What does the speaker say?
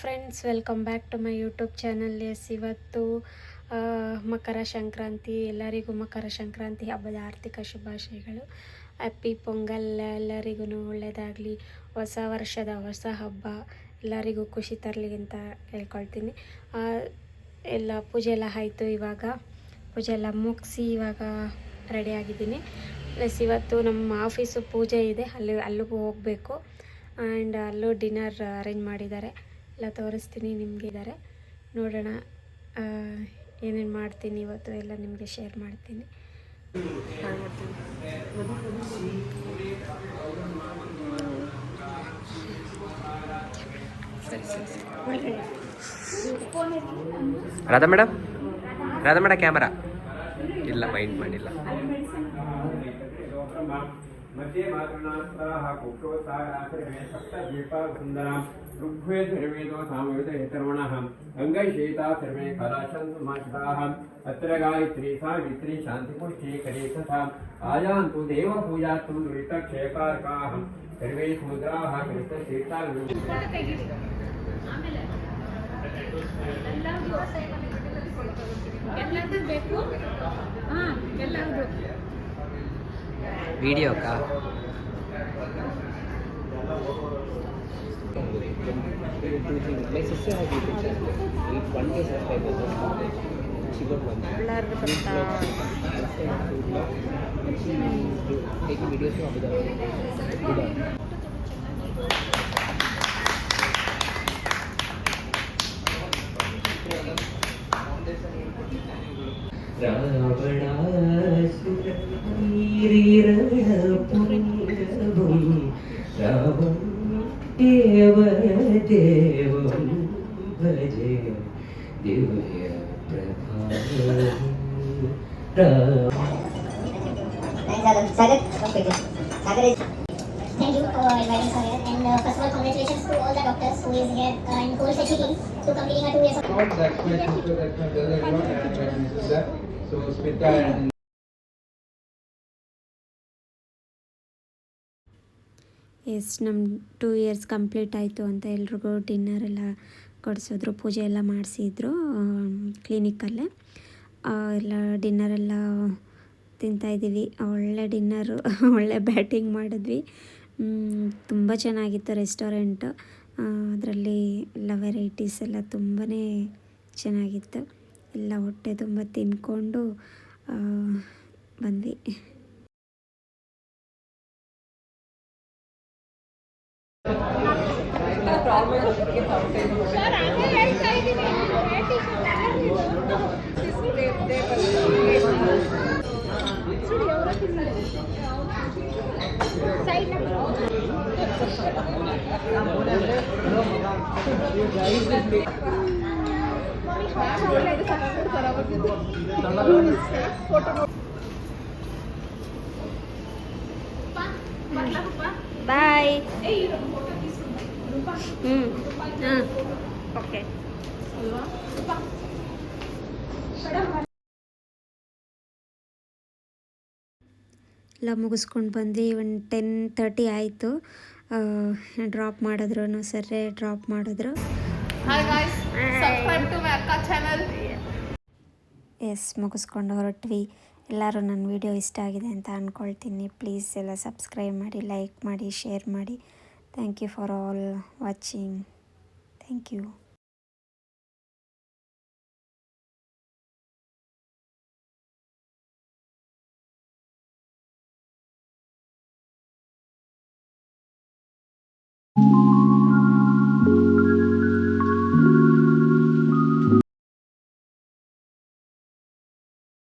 Friends, welcome back to my YouTube channel. ಇವತ್ತು ಮಕರ ಸಂಕ್ರಾಂತಿ. ಎಲ್ಲರಿಗೂ ಮಕರ ಸಂಕ್ರಾಂತಿ ಹಬ್ಬದ ಆರ್ಥಿಕ ಶುಭಾಶಯಗಳು. ಹ್ಯಾಪಿ ಪೊಂಗಲ್. ಎಲ್ಲರಿಗೂ ಒಳ್ಳೆಯದಾಗಲಿ. ಹೊಸ ವರ್ಷದ ಹೊಸ ಹಬ್ಬ ಎಲ್ಲರಿಗೂ ಖುಷಿ ತರಲಿ ಅಂತ ಹೇಳ್ಕೊಳ್ತೀನಿ. ಎಲ್ಲ ಪೂಜೆ ಎಲ್ಲ ಆಯಿತು. ಇವಾಗ ಪೂಜೆ ಎಲ್ಲ ಮುಗಿಸಿ ಇವಾಗ ರೆಡಿಯಾಗಿದ್ದೀನಿ. ಪ್ಲಸ್ ಇವತ್ತು ನಮ್ಮ ಆಫೀಸು ಪೂಜೆ ಇದೆ, ಅಲ್ಲಿಗೂ ಹೋಗಬೇಕು. ಆ್ಯಂಡ್ ಅಲ್ಲೂ ಡಿನ್ನರ್ ಅರೇಂಜ್ ಮಾಡಿದ್ದಾರೆ, ಎಲ್ಲ ತೋರಿಸ್ತೀನಿ ನಿಮಗೆ. ನೋಡೋಣ ಏನೇನು ಮಾಡ್ತೀನಿ ಇವತ್ತು ಎಲ್ಲ ನಿಮಗೆ ಶೇರ್ ಮಾಡ್ತೀನಿ. ರಾಧಾ ಮೇಡಮ್ ಕ್ಯಾಮರಾ ಇಲ್ಲ, ಮೈಂಡ್ ಮಾಡಿಲ್ಲ. मध्ये मातृनास्ताः कोक्रोत्साहरात्रिमे सप्तद्वीपासुन्दरां ऋग्वे सर्वेदो सामवेद हेतर्वणः अङ्गैशेता सर्वे कलाशन्माश्राः अत्र गायत्री सावित्री शान्तिपुष्टिकरे तथा आयान्तु देवपूजार्थं दुरितक्षयकारकाः सर्वे समुद्राः कृततीर्थाः वीडियो का देवं भजे Divya Thank you for inviting us here, and first of all, congratulations to all the doctors who is here in cold facility to completing 2 years of. So Smita and ನಮ್ಮ 2 years complete ಆಯಿತು ಅಂತ ಎಲ್ರಿಗೂ dinner ಎಲ್ಲ ಕೊಡಿಸಿದ್ರು, ಪೂಜೆ ಎಲ್ಲ ಮಾಡಿಸಿದ್ರು ಕ್ಲಿನಿಕಲ್ಲೇ. ಎಲ್ಲ ಡಿನ್ನರೆಲ್ಲ ತಿಂತಾಯಿದ್ದೀವಿ. ಒಳ್ಳೆ ಡಿನ್ನರು, ಒಳ್ಳೆ ಬ್ಯಾಟಿಂಗ್ ಮಾಡಿದ್ವಿ. ತುಂಬ ಚೆನ್ನಾಗಿತ್ತು ರೆಸ್ಟೋರೆಂಟು. ಅದರಲ್ಲಿ ಎಲ್ಲ ವೆರೈಟೀಸ್ ಎಲ್ಲ ತುಂಬಾ ಚೆನ್ನಾಗಿತ್ತು. ಎಲ್ಲ ಹೊಟ್ಟೆ ತುಂಬ ತಿಂದ್ಕೊಂಡು ಬಂದ್ವಿ. ಬಾಯ್. ಓಕೆ. ಎಲ್ಲ ಮುಗಿಸ್ಕೊಂಡು ಬಂದ್ವಿ. ಒಂದು 10:30 ಆಯಿತು. ಡ್ರಾಪ್ ಮಾಡಿದ್ರು, ಸರ್ರೆ ಡ್ರಾಪ್ ಮಾಡಿದ್ರು. ಎಸ್, ಮುಗಿಸ್ಕೊಂಡು ಹೊರಟ್ವಿ. ಎಲ್ಲರೂ ನನ್ನ ವಿಡಿಯೋ ಇಷ್ಟ ಆಗಿದೆ ಅಂತ ಅಂದ್ಕೊಳ್ತೀನಿ. ಪ್ಲೀಸ್ ಎಲ್ಲ ಸಬ್ಸ್ಕ್ರೈಬ್ ಮಾಡಿ, ಲೈಕ್ ಮಾಡಿ, ಶೇರ್ ಮಾಡಿ. Thank you for all watching. Thank you.